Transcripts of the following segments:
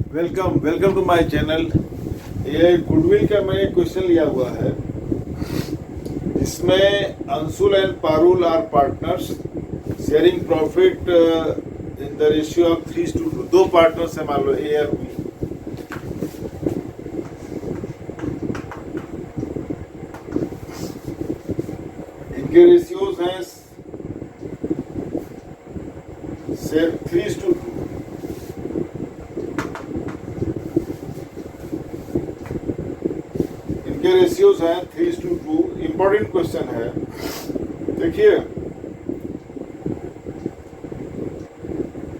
Welcome to my channel. ये goodwill का मैं एक क्वेश्चन लिया हुआ है। इसमें Anshul and Parul are partners sharing profit in the ratio of 3:2। दो पार्टनर्स है, मान लो ए और बी। इनके रेशियोज हैं 3:2। इनके रेशियोज हैं 3:2। इंपॉर्टेंट क्वेश्चन है, देखिए।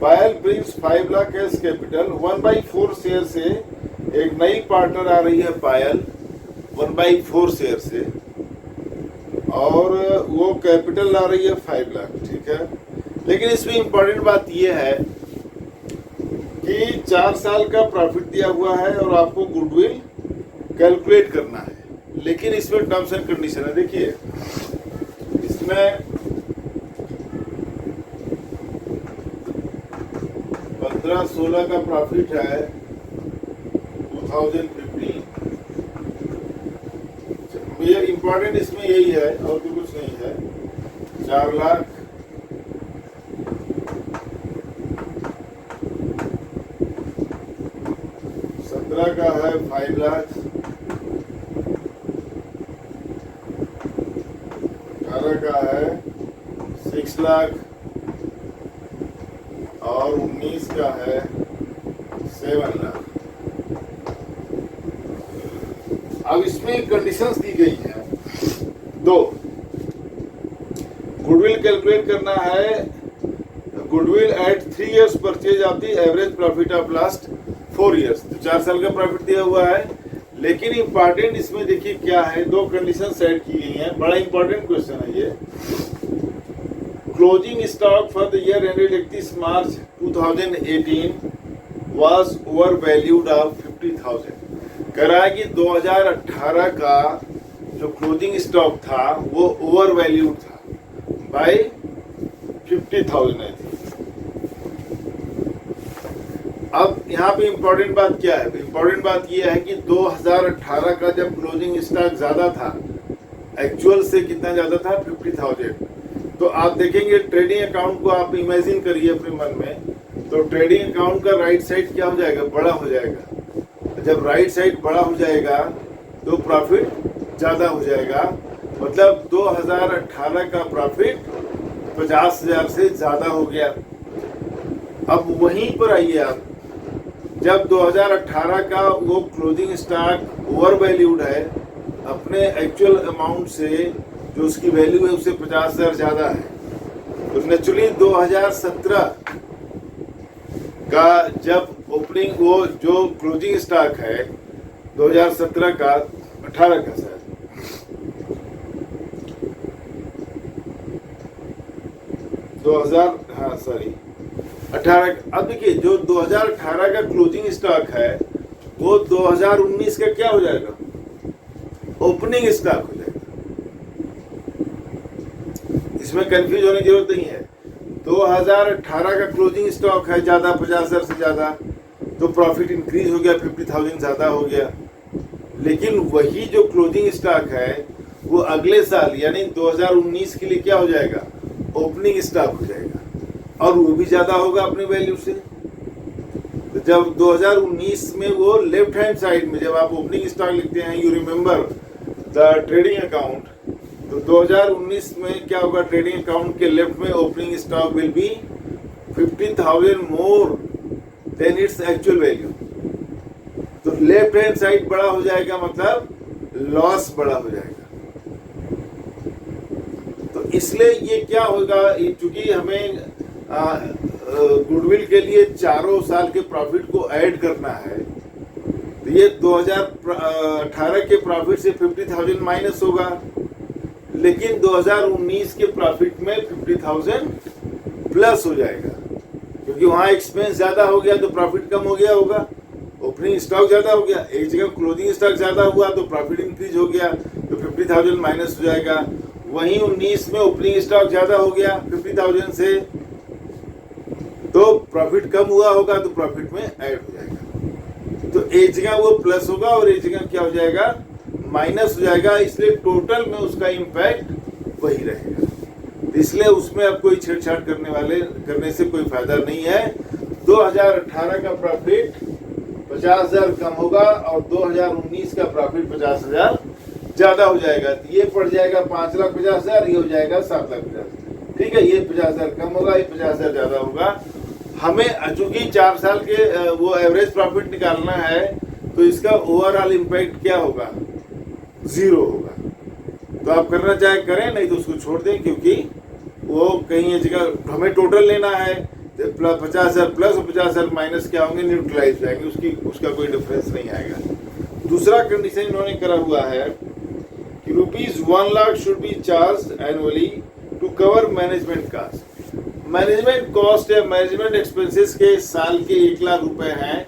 Payal brings 5 lakh as capital. 1/4 share से एक नई पार्टनर आ रही है पायल 1/4 शेयर से, और वो कैपिटल ला रही है 5 लाख, ठीक है। लेकिन इसमें इंपॉर्टेंट बात यह है कि 4 साल का प्रॉफिट दिया हुआ है और आपको गुडविल कैलकुलेट करना है। लेकिन इसमें टर्म्स एंड कंडीशन है, देखिए। इसमें 15-16 का प्रॉफिट है 2015। ये इंपॉर्टेंट इसमें यही है और भी कुछ नहीं है। 4 लाख 17 का है 5 लाख, 18 का है 6 लाख और 19 का है 7 लाख। अब इसमें कंडीशंस दी गई हैं दो। गुडविल कैलकुलेट करना है। Goodwill at 3 years purchase of the average profit of last 4 years। तो 4 साल का प्रॉफिट दिया हुआ है। लेकिन इंपॉर्टेंट इसमें देखिए क्या है, दो कंडीशन सेट की गई हैं। बड़ा इंपॉर्टेंट क्वेश्चन है ये। Closing stock for the year ended 31 March 2018 was over valued of 50,000। कह रहा है कि 2018 का जो क्लोजिंग स्टॉक था वो ओवर वैल्यूड था बाय 50,000 है। अब यहाँ पे इंपॉर्टेंट बात क्या है? इंपॉर्टेंट बात यह है कि 2018 का जब क्लोजिंग स्टॉक ज्यादा था, एक्चुअल से कितना ज्यादा था? 50,000। तो आप देखेंगे ट्रेडिंग अकाउंट को आप इमेजिन करिए अपने मन में। तो ट्रेडिंग अकाउंट का राइट साइड क्या हो जाएगा? बड़ा हो जाएगा। जब राइट साइड बड़ा हो जाएगा तो प्रॉफिट ज्यादा हो जाएगा। मतलब 2018 का प्रॉफिट 50,000 से ज्यादा हो गया। अब वहीं पर आइए आप, जब 2018 का वो क्लोजिंग स्टॉक ओवर वैल्यूड है, अपने एक्चुअल अमाउंट से जो उसकी वैल्यू है उससे 50,000 ज्यादा है, तो नेचुरली 2017 का जब ओपनिंग वो जो क्लोजिंग स्टॉक है 2017 का 18 का शायद 18। अब देखिए जो 2018 का क्लोजिंग स्टॉक है वो 2019 का क्या हो जाएगा? ओपनिंग स्टॉक हो जाएगा। इसमें कंफ्यूज होने की जरूरत नहीं है। 2018 का क्लोजिंग स्टॉक है ज्यादा, 50,000 से ज्यादा, तो प्रॉफिट इंक्रीज हो गया, 50,000 ज्यादा हो गया। लेकिन वही जो क्लोजिंग स्टॉक है वो अगले साल यानी 2019 के लिए क्या हो जाएगा? ओपनिंग स्टॉक हो जाएगा, और वो भी ज्यादा होगा अपनी वैल्यू से। तो जब 2019 में वो लेफ्ट हैंड साइड में जब आप ओपनिंग स्टॉक लिखते हैं, you remember the trading account, तो 2019 में क्या होगा? ट्रेडिंग अकाउंट के लेफ्ट में opening stock will be 15,000 more than its actual value. तो लेफ्ट हैंड साइड बड़ा हो जाएगा, मतलब लॉस बड़ा हो जाएगा। तो इसलिए ये क्या होगा, चूंकि हमें गुडविल के लिए चारों साल के प्रॉफिट को ऐड करना है, तो ये 2018 के प्रॉफिट से 50,000 माइनस होगा। लेकिन 2019 के प्रॉफिट में 50,000 प्लस हो जाएगा, क्योंकि वहां एक्सपेंस ज्यादा हो गया तो प्रॉफिट कम हो गया होगा। ओपनिंग स्टॉक ज्यादा हो गया, एक जगह क्लोजिंग स्टॉक ज्यादा हुआ तो प्रॉफिट इंक्रीज हो गया, तो 50,000 माइनस हो जाएगा। वहीं 19 में ओपनिंग स्टॉक ज्यादा हो गया 50,000 से, तो प्रॉफिट कम हुआ होगा तो प्रॉफिट में ऐड हो जाएगा। तो एक जगह वो प्लस होगा और एक जगह क्या हो जाएगा, माइनस हो जाएगा, इसलिए टोटल में उसका इम्पैक्ट वही रहेगा। इसलिए उसमें अब कोई छेड़छाड़ करने से कोई फायदा नहीं है। 2018 का प्रॉफिट 50,000 कम होगा और 2019 का प्रॉफिट 50,000 ज्यादा हो जाएगा। तो ये पड़ जाएगा 5,50,000, ये हो जाएगा 7,50,000। ठीक है, ये 50,000 कम होगा, ये 50,000 ज्यादा होगा। हमें चूंकि 4 साल के वो एवरेज प्रॉफिट निकालना है, तो इसका ओवरऑल इम्पैक्ट क्या होगा, 0 होगा। तो आप करना चाहे करें, नहीं तो उसको छोड़ दें, क्योंकि वो कहीं एक जगह हमें टोटल लेना है। 50,000 प्लस और 50,000 माइनस क्या होंगे, न्यूट्रलाइज जाएंगे, उसका कोई डिफरेंस नहीं आएगा। दूसरा कंडीशन इन्होंने करा हुआ है कि ₹1 lakh should be charge annually to cover management cost. Management cost या मैनेजमेंट एक्सपेंसेस के साल के 1 लाख रुपए हैं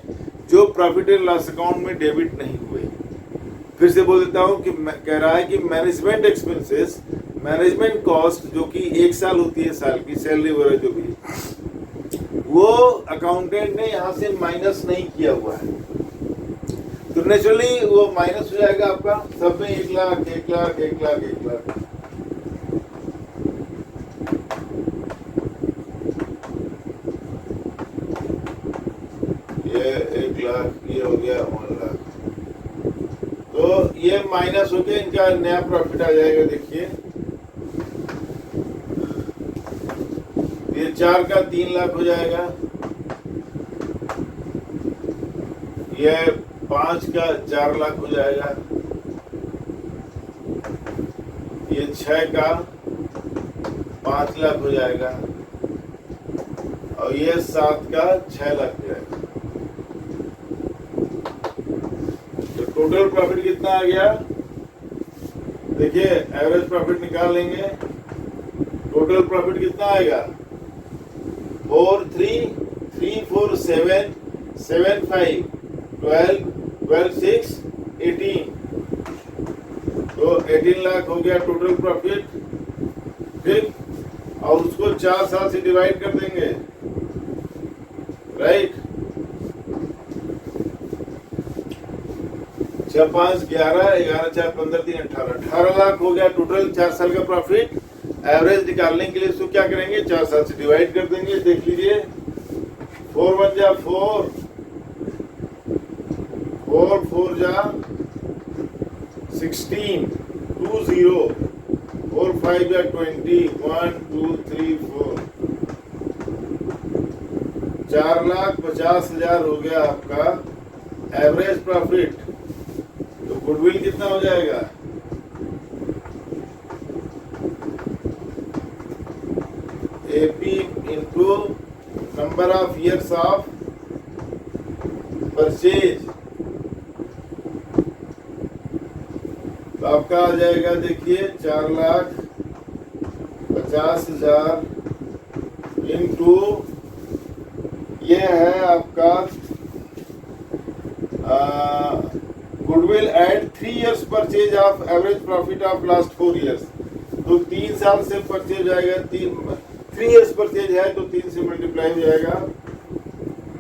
जो प्रॉफिट एंड लॉस अकाउंट में डेबिट नहीं हुए। फिर से बोल देता हूं कि कह रहा है कि मैनेजमेंट एक्सपेंसेस, मैनेजमेंट कॉस्ट जो कि 1 साल होती है, साल की सैलरी वगैरह जो भी, वो अकाउंटेंट ने यहाँ से माइनस नहीं किया हुआ है, तो नेचुरली वो माइनस हो जाएगा आपका सब में 1 लाख 1 लाख 1 लाख 1 लाख। ये 1 लाख, ये हो गया 1 लाख, तो ये माइनस होके इनका नया प्रॉफिट आ जाएगा। देखिए ये 4 का 3 लाख हो जाएगा, ये 5 का 4 लाख हो जाएगा, ये 6 का 5 लाख हो जाएगा, और ये 7 का 6 लाख हो जाएगा। तो टोटल प्रॉफिट कितना आ गया, देखिए एवरेज प्रॉफिट निकाल लेंगे। टोटल प्रॉफिट कितना आएगा, 4 3 3 4 7 7 5 12 12 6 18, तो 18 लाख हो गया टोटल प्रॉफिट। ठीक, और उसको 4 साल से डिवाइड कर देंगे, राइट। 6 5 11 11 4 15 3 18 18 लाख हो गया टोटल 4 साल का प्रॉफिट। एवरेज निकालने के लिए इसको क्या करेंगे, 4 साल से डिवाइड कर देंगे। देख लीजिए 4 1 जा 4, 4 4 जा 16, 2 0, 4 5 जा 20, 1 2 3 4, 4,50,000 हो गया आपका एवरेज प्रॉफिट। तो गुडविल कितना हो जाएगा, AP into number of years of purchase, तो आपका आ जाएगा देखिए 4,50,000 इंटू ये है आपका goodwill at 3 years purchase of average profit of last 4 years। तो 3 साल से परचेज आएगा, 3 years परचेज है तो 3 से मल्टीप्लाई हो जाएगा,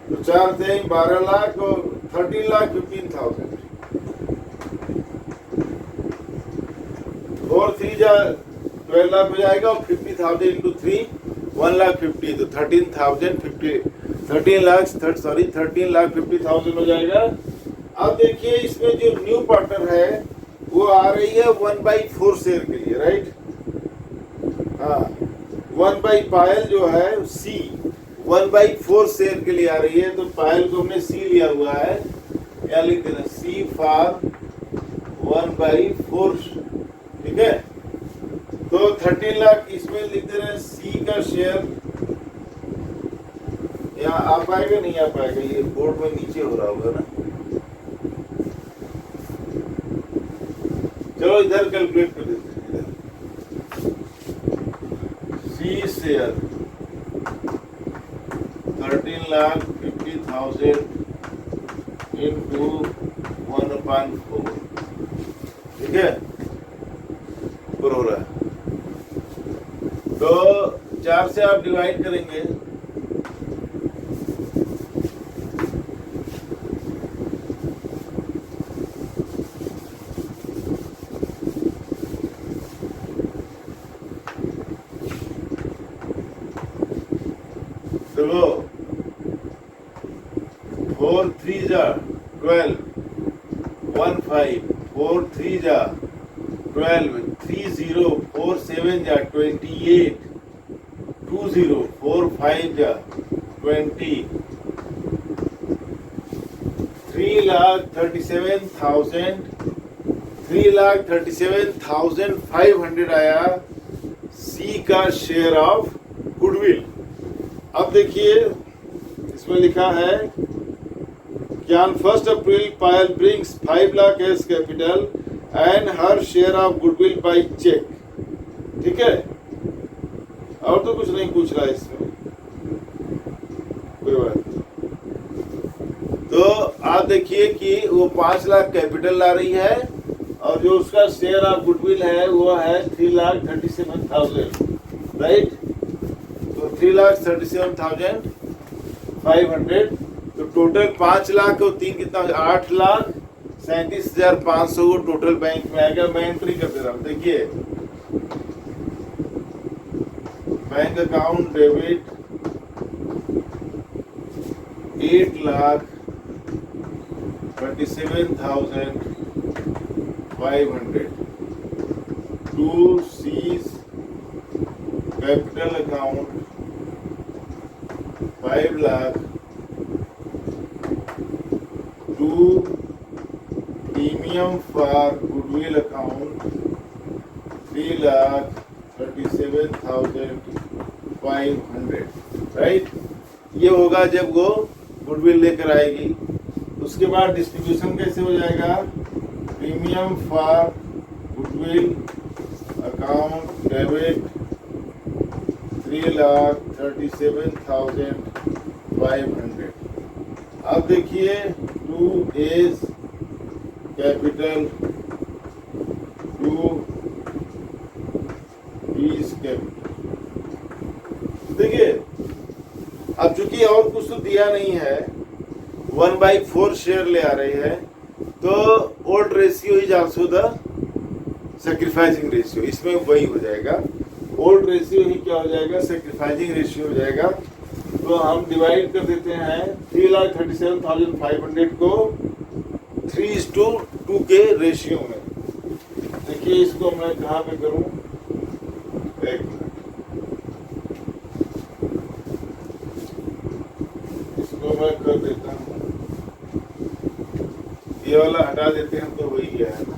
तो 4 से 12 लाख और 13,15,000, 4 3 जा 12 लाख हो जाएगा, और 50,000 इंटू 3 1,50,000, तो 13,50,000 हो जाएगा। अब देखिए इसमें जो न्यू पार्टनर है वो आ रही है 1/4 शेयर के लिए, राइट। हाँ, 1 पायल जो है C 1/4 शेयर के लिए आ रही है, तो पायल को हमने C लिया हुआ है, या लिख देना C फॉर 1/4, ठीक है। तो 13 लाख इसमें लिख दे रहे हैं C का शेयर, यहाँ आ पाएगा नहीं आ पाएगा, ये बोर्ड में नीचे हो रहा होगा ना, चलो इधर कैलकुलेट कर देते हैं। C शेयर 13,50,000 इंटू 1/4, ठीक है, ऊपर हो रहा है। तो 4 से आप डिवाइड करेंगे, 4 3 जा 12, 1 5, 4 3 जा 12, 3 0, 4 7 जा 28, 2 0, 4 5 जा 20, 3,37,500 आया सी का शेयर ऑफ गुडविल। अब देखिए इसमें लिखा है कि on 1 April Payal brings 5 lakh as capital and her share of goodwill by cheque. ठीक है, और तो कुछ नहीं पूछ रहा है इसमें, कोई बात नहीं। तो आप देखिए कि वो 5 लाख कैपिटल ला रही है और जो उसका शेयर ऑफ गुडविल है वो है 3,37,000, राइट। तो 3,37,500, तो टोटल 5 लाख और 3 कितना, 8,37,500 को टोटल बैंक में आएगा। मैं एंट्री कर दे रहा हूँ, देखिए bank account debit 8,27,500 to C's capital account 5 lakh to premium for goodwill account 3,37,500, right. ये होगा जब वो गुडविल लेकर आएगी। उसके बाद डिस्ट्रीब्यूशन कैसे हो जाएगा, premium for goodwill account debit 3,37,500। अब देखिए to A's capital to B's capital. देखिए अब चूंकि और कुछ तो दिया नहीं है, 1/4 शेयर ले आ रही है, तो old ratio is also the sacrificing ratio, इसमें वही हो जाएगा। ओल्ड रेशियो ही क्या हो जाएगा, सैक्रिफाइसिंग रेशियो हो जाएगा। तो हम डिवाइड कर देते हैं 3,37,500 को 3:2 के रेशियो में। देखिए इसको मैं कहाँ पे करूं, एक मिनट, इसको मैं कर देता हूं, ये वाला हटा देते हैं तो वही गया है ना।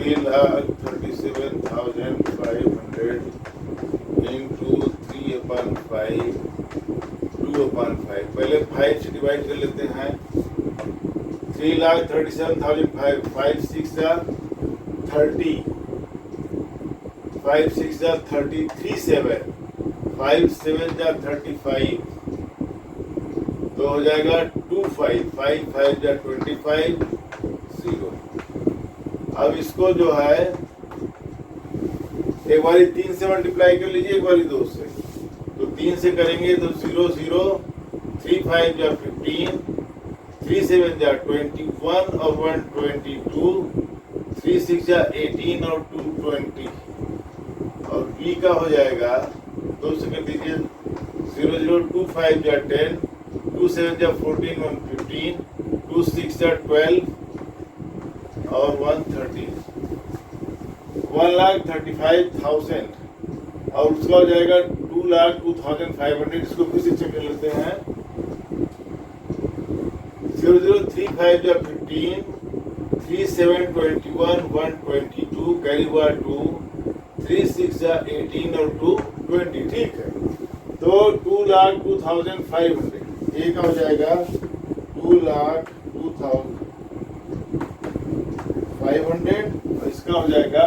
$3,37,500 into 3/5 2/5, पहले 5 से डिवाइड कर लेते हैं। 3,37,500, 5 6 जा 30, 5 6 जा 30, 3 7, 5 7 जा 35, तो हो जाएगा 2 5, 5 5 जा 25, 0। अब इसको जो है एक बारी 3 से मल्टीप्लाई कर लीजिए, एक बारी 2 से। तो 3 से करेंगे तो 0 0, 3 5 जा 15, 3 7 जा 21 और 1 22, 3 6 जा 18 और 2 20, और b का हो जाएगा 2 से कर दीजिए 0 0, 2 5 जा 10, 2 7 जा 14, 1 15, 2 6 जा 12 और 1 13, 1,35,000, और उसका हो जाएगा 2,02,500। इसको फिर से चेक कर लेते हैं। 0 0, 3 5 जा 15, 3 7 21, 1 22, कैरी हुआ 2, 3 6 जा 18 और 2 20, ठीक है। तो 2,02,500 ये का हो जाएगा 2,02,500, और इसका हो जाएगा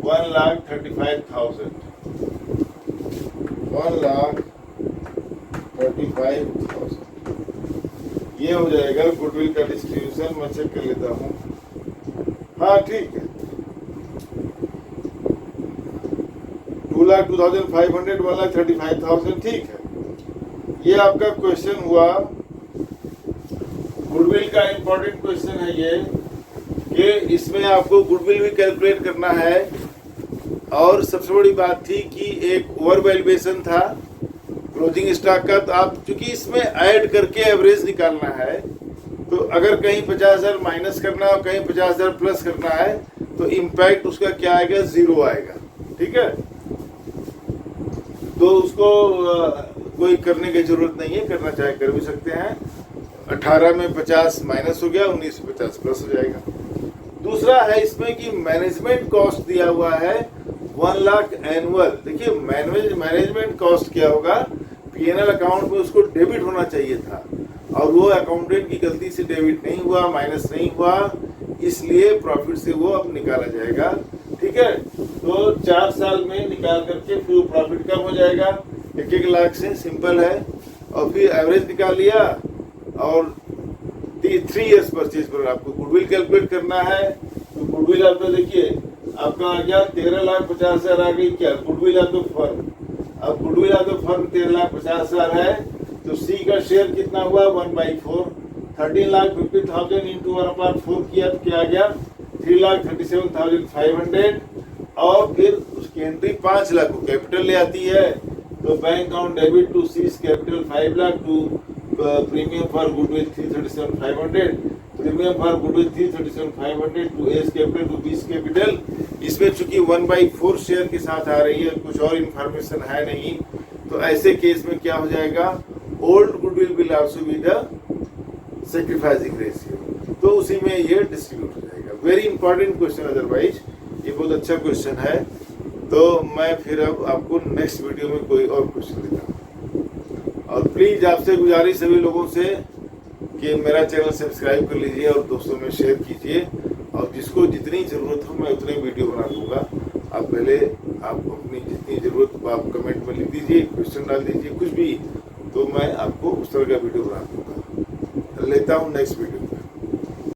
1,35,000, 1,35,000। ये हो जाएगा गुडविल का डिस्ट्रीब्यूशन। मैं चेक कर लेता हूँ, हाँ ठीक है। 2,02,500, 1,35,000, ठीक है। ये आपका क्वेश्चन हुआ गुडविल का इम्पोर्टेंट क्वेश्चन है ये कि इसमें आपको गुडविल भी कैलकुलेट करना है, और सबसे बड़ी बात थी कि एक ओवर वैल्यूएशन था क्लोजिंग स्टॉक का। तो आप चूंकि इसमें ऐड करके एवरेज निकालना है, तो अगर कहीं 50,000 माइनस करना है और कहीं 50,000 प्लस करना है तो इम्पैक्ट उसका क्या आएगा, 0 आएगा। ठीक है, तो उसको कोई करने की जरूरत नहीं है, करना चाहे कर भी सकते हैं। 18 में 50 माइनस हो गया, 19 में 50 प्लस हो जाएगा। दूसरा है इसमें कि मैनेजमेंट कॉस्ट दिया हुआ है 1 लाख एनुअल। देखिए मैनेजमेंट कॉस्ट क्या होगा, पीएनएल अकाउंट में उसको डेबिट होना चाहिए था, और वो अकाउंटेंट की गलती से डेबिट नहीं हुआ, माइनस नहीं हुआ, इसलिए प्रॉफिट से वो अब निकाला जाएगा। ठीक है, तो 4 साल में निकाल करके फिर प्रॉफिट कम हो जाएगा 1-1 लाख से, सिंपल है। और फिर एवरेज निकाल लिया, और 3 इयर्स परचेज पर आपको गुडविल कैलकुलेट करना है। तो गुडविल आप तो देखिए आपका आ गया 13,50,000 आ गई क्या, गुडविल ऑफ द फर्म। अब गुडविल ऑफ द फर्म 13,50,000 है, तो सी का शेयर कितना हुआ, 1/4। 13,50,000 इंटू 1/4 किया तो क्या आ गया, 3,37,500। और फिर उसकी एंट्री 5 लाख को कैपिटल ले आती है, तो bank account debit to C's capital 5 lakh, to premium for goodwill 337,500, premium for goodwill 337,500 to A's capital to B's capital. इसमें चूंकि 1/4 शेयर के साथ आ रही है, कुछ और इन्फॉर्मेशन है नहीं, तो ऐसे केस में क्या हो जाएगा, old goodwill will also be the sacrificing ratio, तो उसी में ये डिस्ट्रीब्यूट हो जाएगा। वेरी इंपॉर्टेंट क्वेश्चन, अदरवाइज ये बहुत अच्छा क्वेश्चन है। तो मैं फिर अब आपको नेक्स्ट वीडियो में कोई और क्वेश्चन देता हूँ, और प्लीज आपसे गुजारिश सभी लोगों से कि मेरा चैनल सब्सक्राइब कर लीजिए और दोस्तों में शेयर कीजिए, और जिसको जितनी ज़रूरत हो मैं उतने वीडियो बना दूंगा। आप पहले आप अपनी जितनी ज़रूरत आप कमेंट में लिख दीजिए, क्वेश्चन डाल दीजिए, कुछ भी, तो मैं आपको उस तरह का वीडियो बना दूंगा। लेता हूँ नेक्स्ट वीडियो।